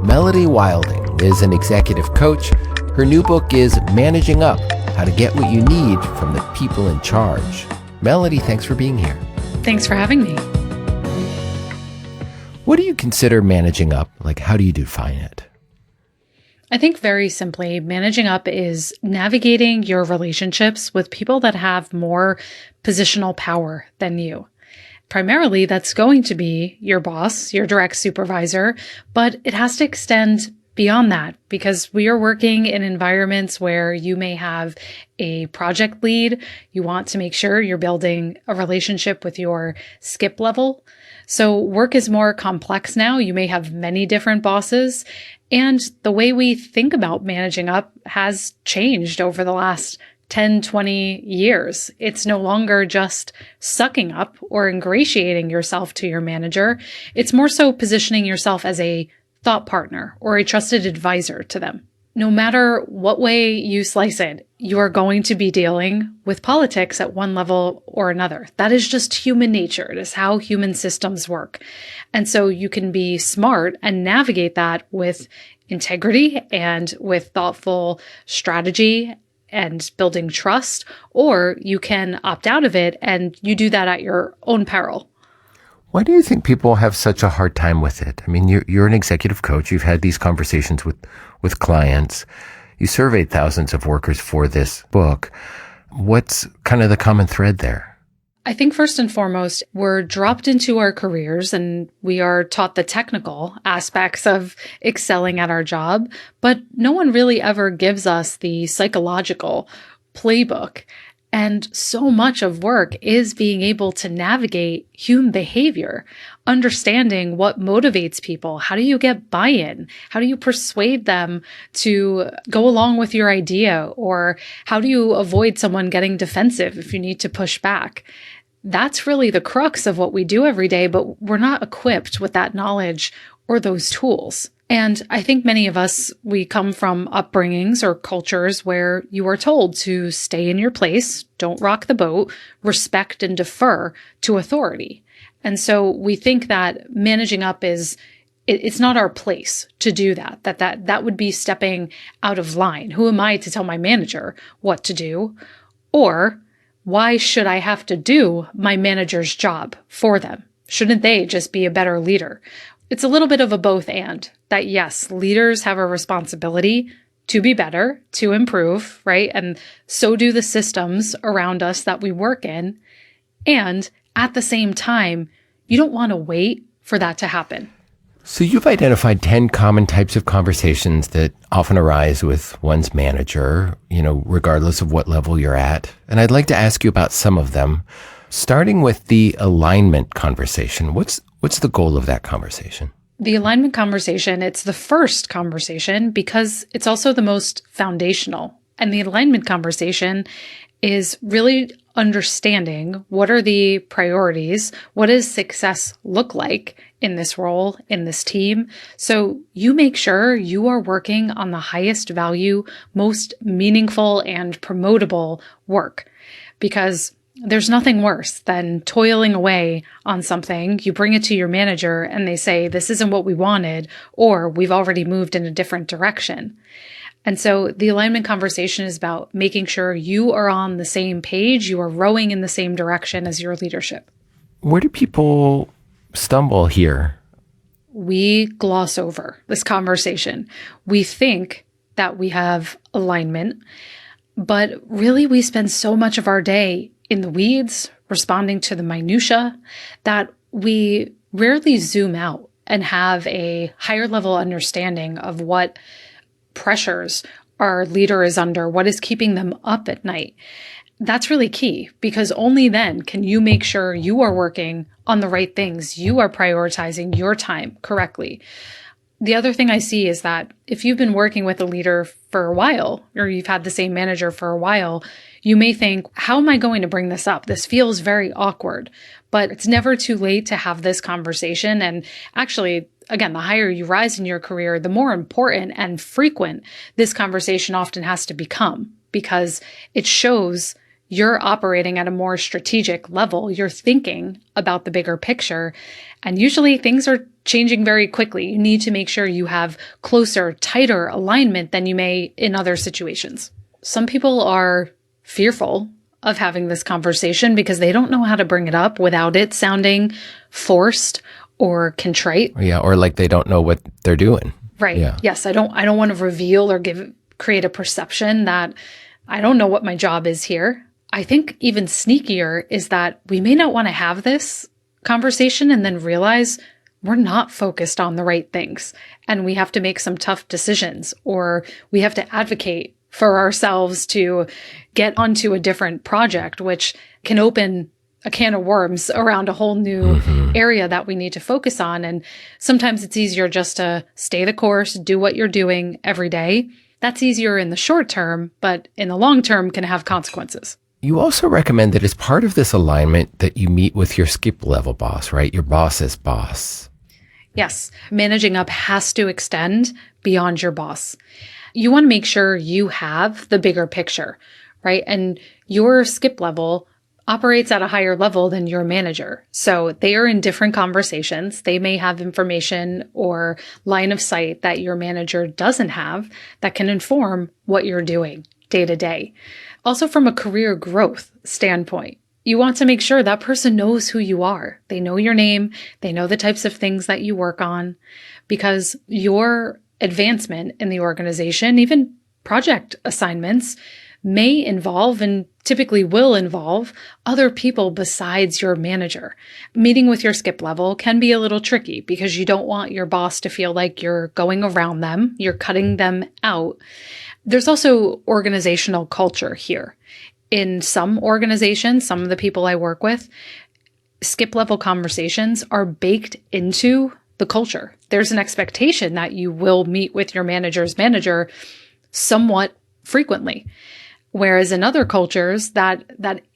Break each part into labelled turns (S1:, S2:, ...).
S1: Melody Wilding is an executive coach. Her new book is Managing Up: How to Get What You Need from the People in Charge. Melody, thanks for being here.
S2: Thanks for having me.
S1: What do you consider managing up? Like, how do you define it?
S2: I think very simply, managing up is navigating your relationships with people that have more positional power than you. Primarily, that's going to be your boss, your direct supervisor, but it has to extend beyond that because we are working in environments where you may have a project lead. You want to make sure you're building a relationship with your skip level. So work is more complex now. You may have many different bosses, and the way we think about managing up has changed over the last 10, 20 years. It's no longer just sucking up or ingratiating yourself to your manager. It's more so positioning yourself as a thought partner or a trusted advisor to them. No matter what way you slice it, you are going to be dealing with politics at one level or another. That is just human nature. It is how human systems work. And so you can be smart and navigate that with integrity and with thoughtful strategy and building trust, or you can opt out of it and you do that at your own peril.
S1: Why do you think people have such a hard time with it? I mean, you're an executive coach. You've had these conversations with clients. You surveyed thousands of workers for this book. What's kind of the common thread there?
S2: I think first and foremost, we're dropped into our careers and we are taught the technical aspects of excelling at our job, but no one really ever gives us the psychological playbook. And so much of work is being able to navigate human behavior, understanding what motivates people. How do you get buy-in? How do you persuade them to go along with your idea? Or how do you avoid someone getting defensive if you need to push back? That's really the crux of what we do every day, but we're not equipped with that knowledge or those tools. And I think many of us, we come from upbringings or cultures where you are told to stay in your place, don't rock the boat, respect and defer to authority. And so we think that managing up it's not our place to do that would be stepping out of line. Who am I to tell my manager what to do? Or why should I have to do my manager's job for them? Shouldn't they just be a better leader? It's a little bit of a both and that, yes, leaders have a responsibility to be better, to improve, right? And so do the systems around us that we work in. And at the same time, you don't want to wait for that to happen.
S1: So you've identified 10 common types of conversations that often arise with one's manager, regardless of what level you're at. And I'd like to ask you about some of them, starting with the alignment conversation. What's the goal of that conversation?
S2: The alignment conversation, it's the first conversation because it's also the most foundational. And the alignment conversation is really understanding what are the priorities, what does success look like in this role, in this team. So you make sure you are working on the highest value, most meaningful and promotable work, because there's nothing worse than toiling away on something. You bring it to your manager and they say, this isn't what we wanted, or we've already moved in a different direction. And so the alignment conversation is about making sure you are on the same page, you are rowing in the same direction as your leadership.
S1: Where do people stumble here?
S2: We gloss over this conversation. We think that we have alignment, but really we spend so much of our day in the weeds, responding to the minutia, that we rarely zoom out and have a higher level understanding of what pressures our leader is under, what is keeping them up at night. That's really key because only then can you make sure you are working on the right things. You are prioritizing your time correctly. The other thing I see is that if you've been working with a leader for a while, or you've had the same manager for a while, you may think, how am I going to bring this up? This feels very awkward, but it's never too late to have this conversation. And actually, again, the higher you rise in your career, the more important and frequent this conversation often has to become because it shows you're operating at a more strategic level. You're thinking about the bigger picture. And usually things are changing very quickly. You need to make sure you have closer, tighter alignment than you may in other situations. Some people are fearful of having this conversation because they don't know how to bring it up without it sounding forced or contrite.
S1: Yeah, or like they don't know what they're doing.
S2: Right.
S1: Yeah.
S2: Yes, I don't want to reveal or create a perception that I don't know what my job is here. I think even sneakier is that we may not want to have this conversation and then realize we're not focused on the right things and we have to make some tough decisions, or we have to advocate for ourselves to get onto a different project, which can open a can of worms around a whole new area that we need to focus on. And sometimes it's easier just to stay the course, do what you're doing every day. That's easier in the short term, but in the long term can have consequences.
S1: You also recommend that as part of this alignment that you meet with your skip level boss, right? Your boss's boss.
S2: Yes, managing up has to extend beyond your boss. You want to make sure you have the bigger picture, right? And your skip level operates at a higher level than your manager. So they are in different conversations. They may have information or line of sight that your manager doesn't have that can inform what you're doing day to day. Also, from a career growth standpoint, you want to make sure that person knows who you are. They know your name. They know the types of things that you work on, because your advancement in the organization, even project assignments, may involve and typically will involve other people besides your manager. Meeting with your skip level can be a little tricky because you don't want your boss to feel like you're going around them, you're cutting them out. There's also organizational culture here. In some organizations, some of the people I work with, skip level conversations are baked into the culture. There's an expectation that you will meet with your manager's manager somewhat frequently. Whereas in other cultures, that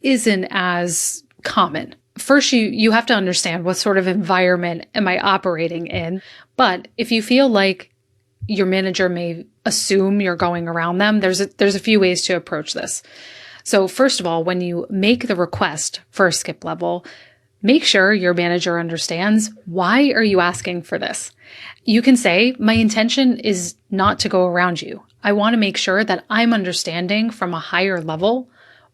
S2: isn't as common. First, you have to understand what sort of environment am I operating in. But if you feel like your manager may assume you're going around them, there's a few ways to approach this. So first of all, when you make the request for a skip level, make sure your manager understands, why are you asking for this? You can say, my intention is not to go around you. I want to make sure that I'm understanding from a higher level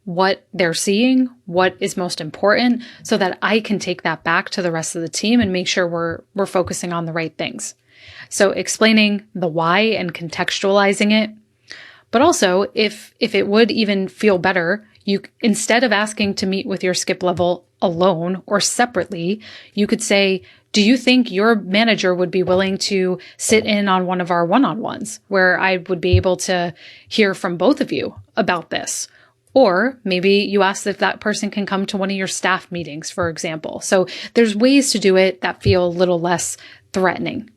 S2: what they're seeing, what is most important, so that I can take that back to the rest of the team and make sure we're focusing on the right things. So explaining the why and contextualizing it. But also, if it would even feel better, you, instead of asking to meet with your skip level alone or separately, you could say, do you think your manager would be willing to sit in on one of our one-on-ones where I would be able to hear from both of you about this? Or maybe you ask if that person can come to one of your staff meetings, for example. So there's ways to do it that feel a little less threatening.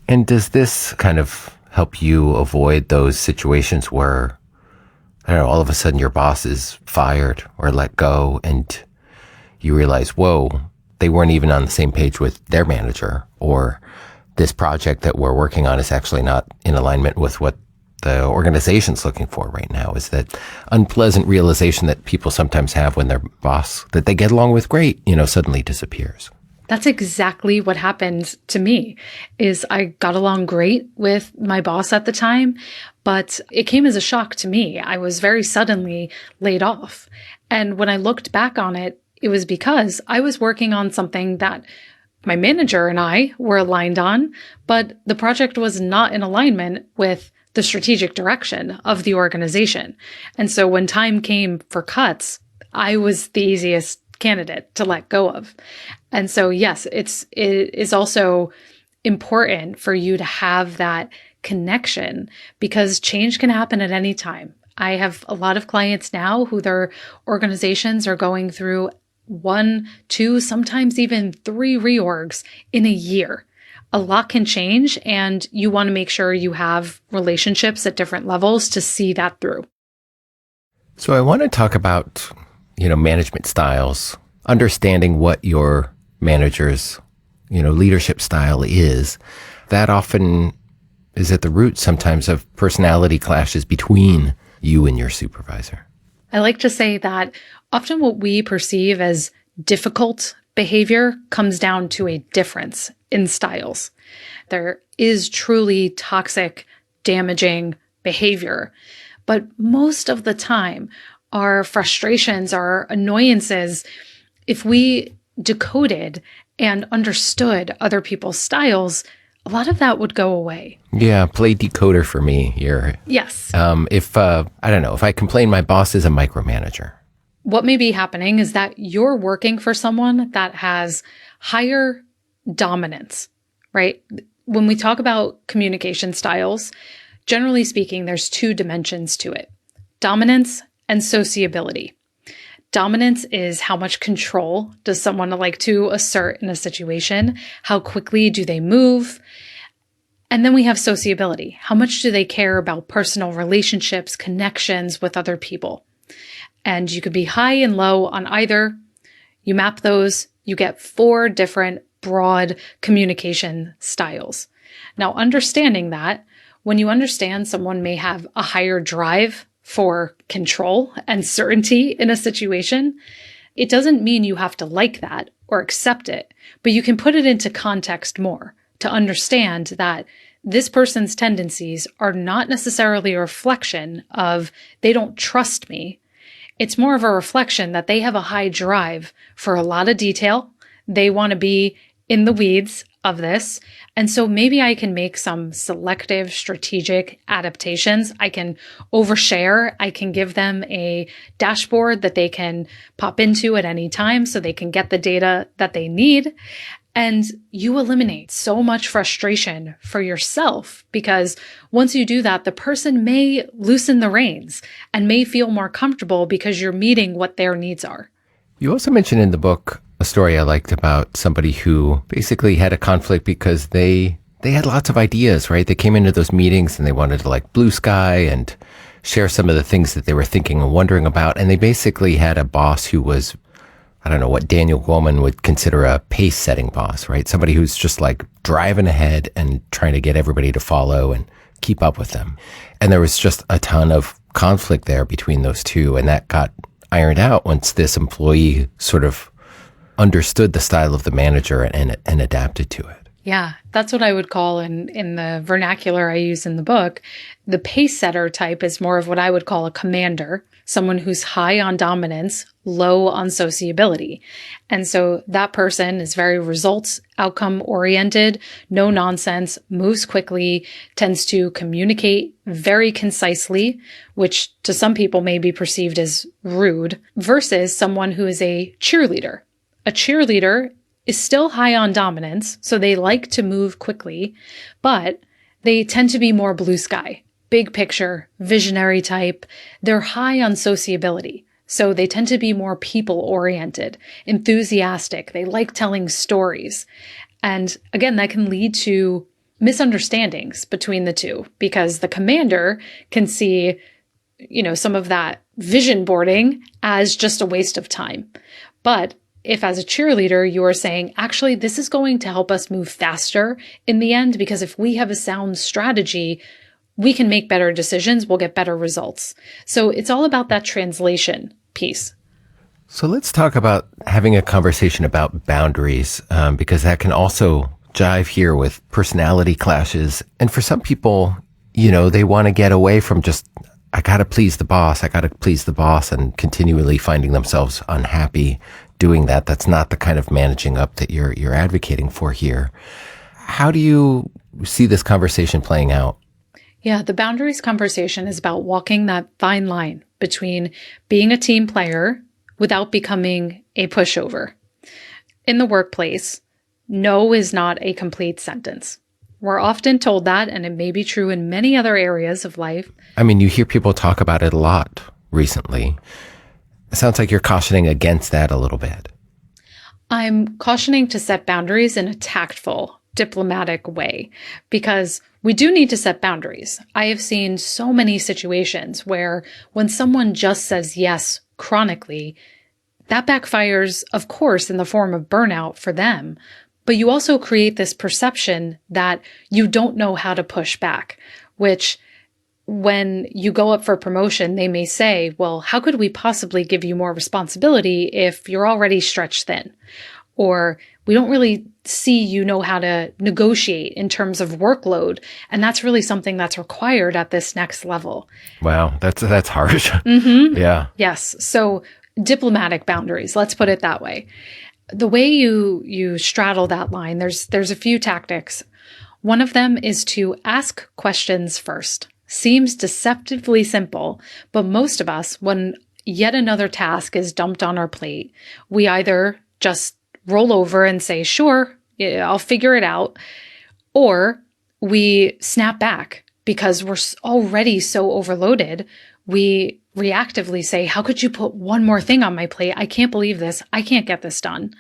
S1: And does this kind of help you avoid those situations where, I don't know, all of a sudden your boss is fired or let go and you realize, whoa, they weren't even on the same page with their manager, or this project that we're working on is actually not in alignment with what the organization's looking for right now? Is that unpleasant realization that people sometimes have when their boss that they get along with great, suddenly disappears.
S2: That's exactly what happened to me. Is I got along great with my boss at the time, but it came as a shock to me. I was very suddenly laid off. And when I looked back on it, it was because I was working on something that my manager and I were aligned on, but the project was not in alignment with the strategic direction of the organization. And so when time came for cuts, I was the easiest candidate to let go of. And so, yes, it is also important for you to have that connection, because change can happen at any time. I have a lot of clients now who their organizations are going through 1, 2, sometimes even 3 reorgs in a year. A lot can change, and you want to make sure you have relationships at different levels to see that through.
S1: So I want to talk about, management styles, understanding what your manager's, leadership style is. That often is at the root sometimes of personality clashes between you and your supervisor.
S2: I like to say that often what we perceive as difficult behavior comes down to a difference in styles. There is truly toxic, damaging behavior. But most of the time, our frustrations, our annoyances, if we decoded and understood other people's styles, a lot of that would go away.
S1: Yeah, play decoder for me here.
S2: Yes.
S1: If I don't know, if I complain my boss is a micromanager.
S2: What may be happening is that you're working for someone that has higher dominance, right? When we talk about communication styles, generally speaking, there's two dimensions to it: dominance and sociability. Dominance is how much control does someone like to assert in a situation? How quickly do they move? And then we have sociability. How much do they care about personal relationships, connections with other people? And you could be high and low on either. You map those, you get 4 different broad communication styles. Now, understanding that, when you understand someone may have a higher drive for control and certainty in a situation, it doesn't mean you have to like that or accept it, but you can put it into context more to understand that this person's tendencies are not necessarily a reflection of they don't trust me. It's more of a reflection that they have a high drive for a lot of detail. They want to be in the weeds of this. And so maybe I can make some selective strategic adaptations. I can overshare. I can give them a dashboard that they can pop into at any time so they can get the data that they need. And you eliminate so much frustration for yourself, because once you do that, the person may loosen the reins and may feel more comfortable because you're meeting what their needs are.
S1: You also mentioned in the book a story I liked about somebody who basically had a conflict because they had lots of ideas, right? They came into those meetings and they wanted to like blue sky and share some of the things that they were thinking and wondering about. And they basically had a boss who was, I don't know, what Daniel Goleman would consider a pace setting boss, right? Somebody who's just like driving ahead and trying to get everybody to follow and keep up with them. And there was just a ton of conflict there between those two. And that got ironed out once this employee sort of understood the style of the manager and adapted to it.
S2: Yeah, that's what I would call in the vernacular I use in the book. The pace setter type is more of what I would call a commander, someone who's high on dominance, low on sociability. And so that person is very results, outcome oriented, no nonsense, moves quickly, tends to communicate very concisely, which to some people may be perceived as rude, versus someone who is a cheerleader. A cheerleader is still high on dominance, so they like to move quickly, but they tend to be more blue sky, big picture, visionary type. They're high on sociability, so they tend to be more people-oriented, enthusiastic. They like telling stories. And again, that can lead to misunderstandings between the two, because the commander can see, some of that vision boarding as just a waste of time. But if as a cheerleader, you are saying, actually, this is going to help us move faster in the end, because if we have a sound strategy, we can make better decisions, we'll get better results. So it's all about that translation piece.
S1: So let's talk about having a conversation about boundaries, because that can also jive here with personality clashes. And for some people, they want to get away from just, I got to please the boss, and continually finding themselves unhappy doing that. That's not the kind of managing up that you're advocating for here. How do you see this conversation playing out?
S2: Yeah, the boundaries conversation is about walking that fine line between being a team player without becoming a pushover. In the workplace, no is not a complete sentence. We're often told that, and it may be true in many other areas of life.
S1: I mean, you hear people talk about it a lot recently. It sounds like you're cautioning against that a little bit.
S2: I'm cautioning to set boundaries in a tactful, diplomatic way, because we do need to set boundaries. I have seen so many situations where when someone just says yes chronically, that backfires, of course, in the form of burnout for them. But you also create this perception that you don't know how to push back, which when you go up for promotion, they may say, well, how could we possibly give you more responsibility if you're already stretched thin? or we don't really see you know how to negotiate in terms of workload. And that's really something that's required at this next level.
S1: Wow, that's harsh. Yeah.
S2: Yes. So diplomatic boundaries, let's put it that way. The way you straddle that line, there's a few tactics. One of them is to ask questions first. Seems deceptively simple, but most of us, when yet another task is dumped on our plate, we either just roll over and say, sure, yeah, I'll figure it out, or we snap back because we're already so overloaded. We reactively say, how could you put one more thing on my plate? I can't believe this. I can't get this done.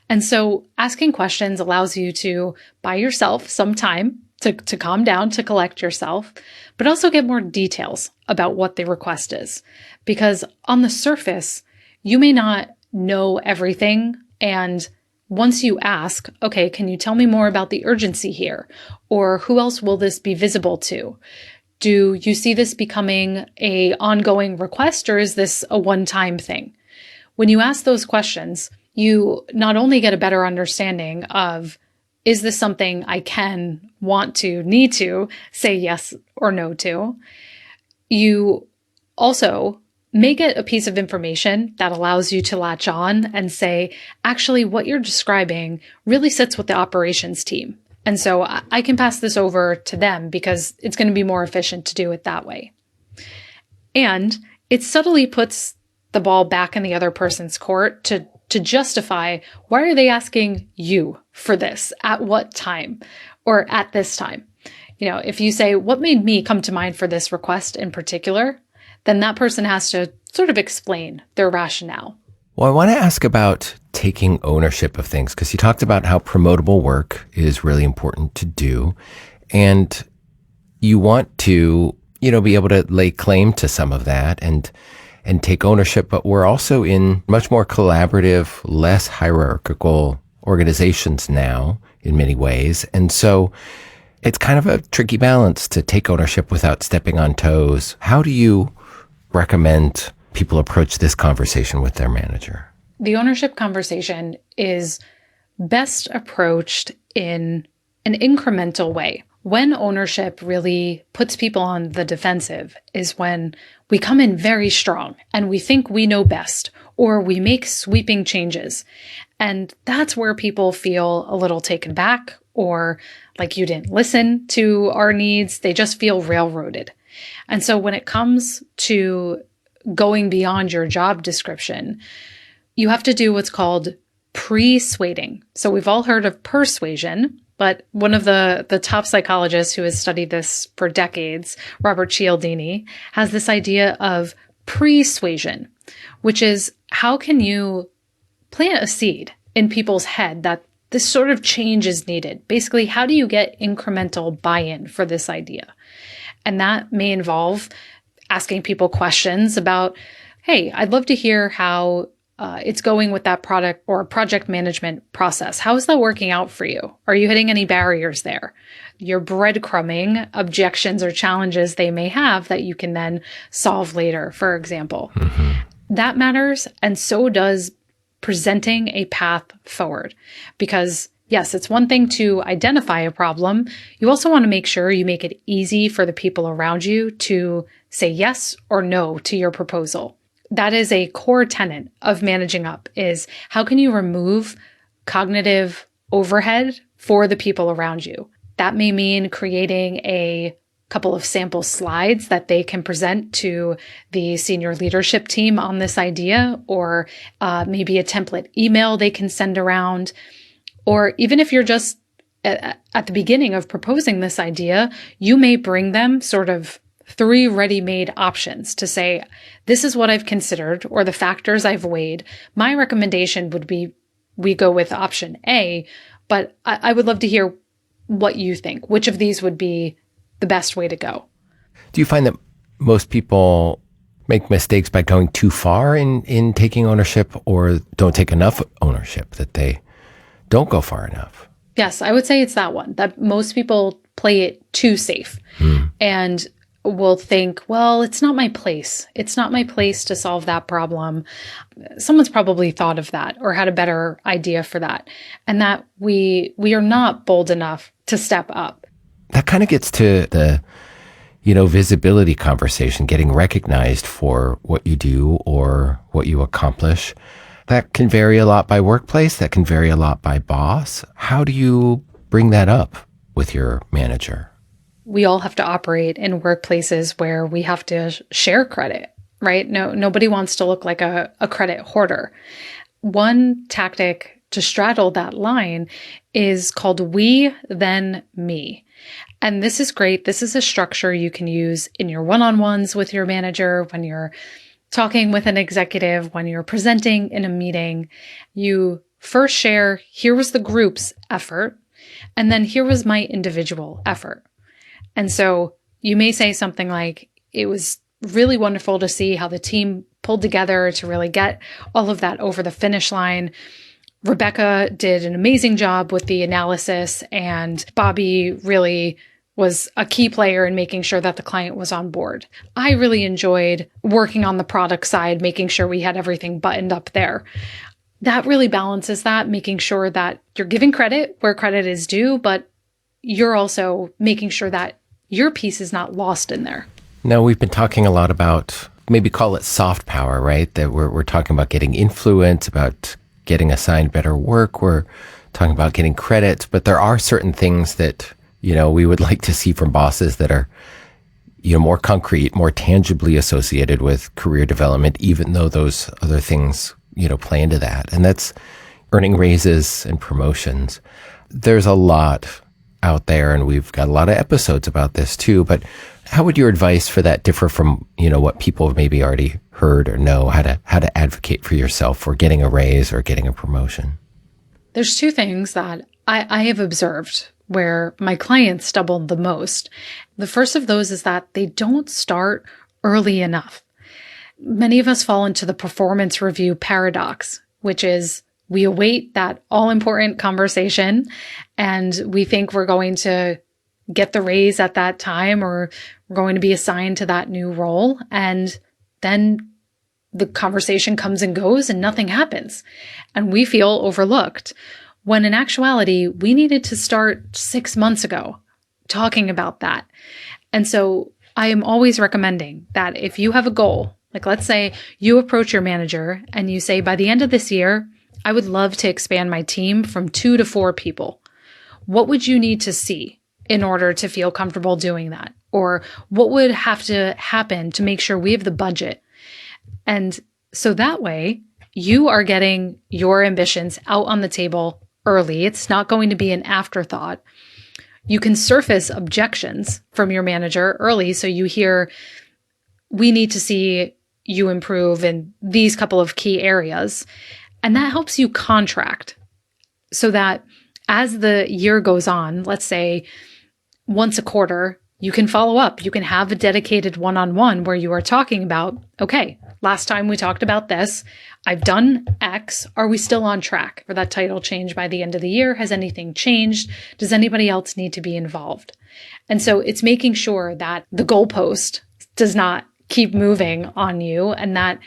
S2: And so asking questions allows you to buy yourself some time to calm down, to collect yourself, but also get more details about what the request is. Because on the surface, you may not know everything. And once you ask, okay, can you tell me more about the urgency here? Or who else will this be visible to? Do you see this becoming an ongoing request, or is this a one-time thing? When you ask those questions, you not only get a better understanding of, is this something I can, want to, need to say yes or no to? You also may get a piece of information that allows you to latch on and say, actually, what you're describing really sits with the operations team. And so I can pass this over to them because it's going to be more efficient to do it that way. And it subtly puts the ball back in the other person's court to justify, why are they asking you for this? At what time? Or at this time? You know, if you say, what made me come to mind for this request in particular, then that person has to sort of explain their rationale.
S1: Well, I want to ask about taking ownership of things, because you talked about how promotable work is really important to do. And you want to, be able to lay claim to some of that and take ownership. But we're also in much more collaborative, less hierarchical organizations now in many ways. And so it's kind of a tricky balance to take ownership without stepping on toes. How do you recommend people approach this conversation with their manager?
S2: The ownership conversation is best approached in an incremental way. When ownership really puts people on the defensive is when we come in very strong and we think we know best, or we make sweeping changes. And that's where people feel a little taken back, or like you didn't listen to our needs. They just feel railroaded. And so when it comes to going beyond your job description, you have to do what's called persuading. So we've all heard of persuasion, but one of the top psychologists who has studied this for decades, Robert Cialdini, has this idea of persuasion, which is, how can you plant a seed in people's head that this sort of change is needed? Basically, how do you get incremental buy-in for this idea? And that may involve asking people questions about, hey, I'd love to hear how it's going with that product or project management process. How is that working out for you? Are you hitting any barriers there? You're breadcrumbing objections or challenges they may have that you can then solve later, for example. Mm-hmm. That matters, and so does presenting a path forward. Because yes, it's one thing to identify a problem. You also want to make sure you make it easy for the people around you to say yes or no to your proposal. That is a core tenet of managing up, is how can you remove cognitive overhead for the people around you? That may mean creating a couple of sample slides that they can present to the senior leadership team on this idea, or maybe a template email they can send around. Or even if you're just at the beginning of proposing this idea, you may bring them sort of 3 ready-made options to say, this is what I've considered, or the factors I've weighed. My recommendation would be we go with option A, but I would love to hear what you think. Which of these would be the best way to go?
S1: Do you find that most people make mistakes by going too far in taking ownership, or don't take enough ownership, that they don't go far enough?
S2: Yes, I would say it's that one, that most people play it too safe. And will think, well, it's not my place. It's not my place to solve that problem. Someone's probably thought of that or had a better idea for that. And that we are not bold enough to step up.
S1: That kind of gets to the, visibility conversation, getting recognized for what you do or what you accomplish. That can vary a lot by workplace. That can vary a lot by boss. How do you bring that up with your manager?
S2: We all have to operate in workplaces where we have to share credit, right? Nobody wants to look like a credit hoarder. One tactic to straddle that line is called we, then me. And this is great. This is a structure you can use in your one-on-ones with your manager, when you're talking with an executive, when you're presenting in a meeting. You first share, here was the group's effort, and then here was my individual effort. And so you may say something like, it was really wonderful to see how the team pulled together to really get all of that over the finish line. Rebecca did an amazing job with the analysis, and Bobby really was a key player in making sure that the client was on board. I really enjoyed working on the product side, making sure we had everything buttoned up there. That really balances that, making sure that you're giving credit where credit is due, but you're also making sure that your piece is not lost in there.
S1: Now, we've been talking a lot about, maybe call it soft power, right? That we're talking about getting influence, about getting assigned better work. We're talking about getting credits, but there are certain things that, we would like to see from bosses that are, more concrete, more tangibly associated with career development, even though those other things, play into that. And that's earning raises and promotions. There's a lot out there, and we've got a lot of episodes about this too, but how would your advice for that differ from, what people have maybe already heard or know, how to advocate for yourself for getting a raise or getting a promotion?
S2: There's two things that I have observed where my clients stumble the most. The first of those is that they don't start early enough. Many of us fall into the performance review paradox, which is we await that all-important conversation and we think we're going to get the raise at that time or we're going to be assigned to that new role. And then the conversation comes and goes and nothing happens. And we feel overlooked. When in actuality, we needed to start 6 months ago talking about that. And so I am always recommending that if you have a goal, like let's say you approach your manager and you say, by the end of this year, I would love to expand my team from 2 to 4 people. What would you need to see in order to feel comfortable doing that? Or what would have to happen to make sure we have the budget? And so that way you are getting your ambitions out on the table early. It's not going to be an afterthought. You can surface objections from your manager early. So you hear, we need to see you improve in these couple of key areas. And that helps you contract so that as the year goes on, let's say once a quarter, you can follow up. You can have a dedicated one-on-one where you are talking about, okay, last time we talked about this, I've done X. Are we still on track for that title change by the end of the year? Has anything changed? Does anybody else need to be involved? And so it's making sure that the goalpost does not keep moving on you and that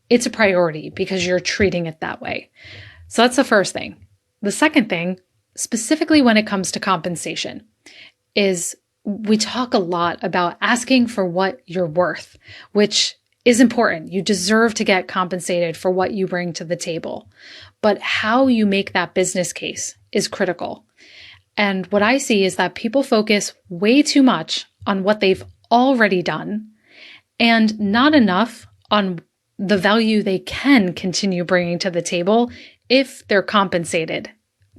S2: it's a priority because you're treating it that way. So that's the first thing. The second thing, specifically when it comes to compensation, is we talk a lot about asking for what you're worth, which is important. You deserve to get compensated for what you bring to the table. But how you make that business case is critical. And what I see is that people focus way too much on what they've already done and not enough on the value they can continue bringing to the table if they're compensated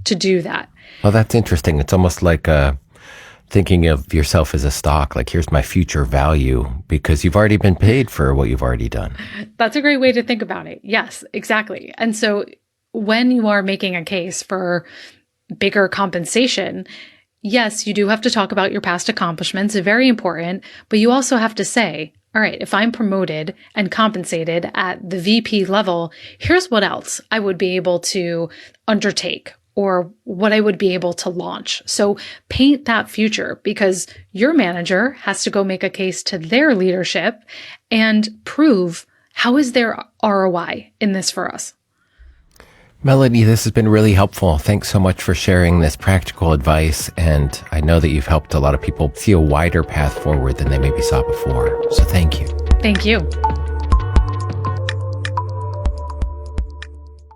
S2: to do that.
S1: Well, that's interesting. It's almost like thinking of yourself as a stock, like here's my future value because you've already been paid for what you've already done.
S2: That's a great way to think about it. Yes, exactly. And so when you are making a case for bigger compensation, yes, you do have to talk about your past accomplishments, very important, but you also have to say, all right, if I'm promoted and compensated at the VP level, here's what else I would be able to undertake or what I would be able to launch. So paint that future, because your manager has to go make a case to their leadership and prove how is their ROI in this for us.
S1: Melanie, this has been really helpful. Thanks so much for sharing this practical advice. And I know that you've helped a lot of people see a wider path forward than they maybe saw before. So thank you.
S2: Thank you.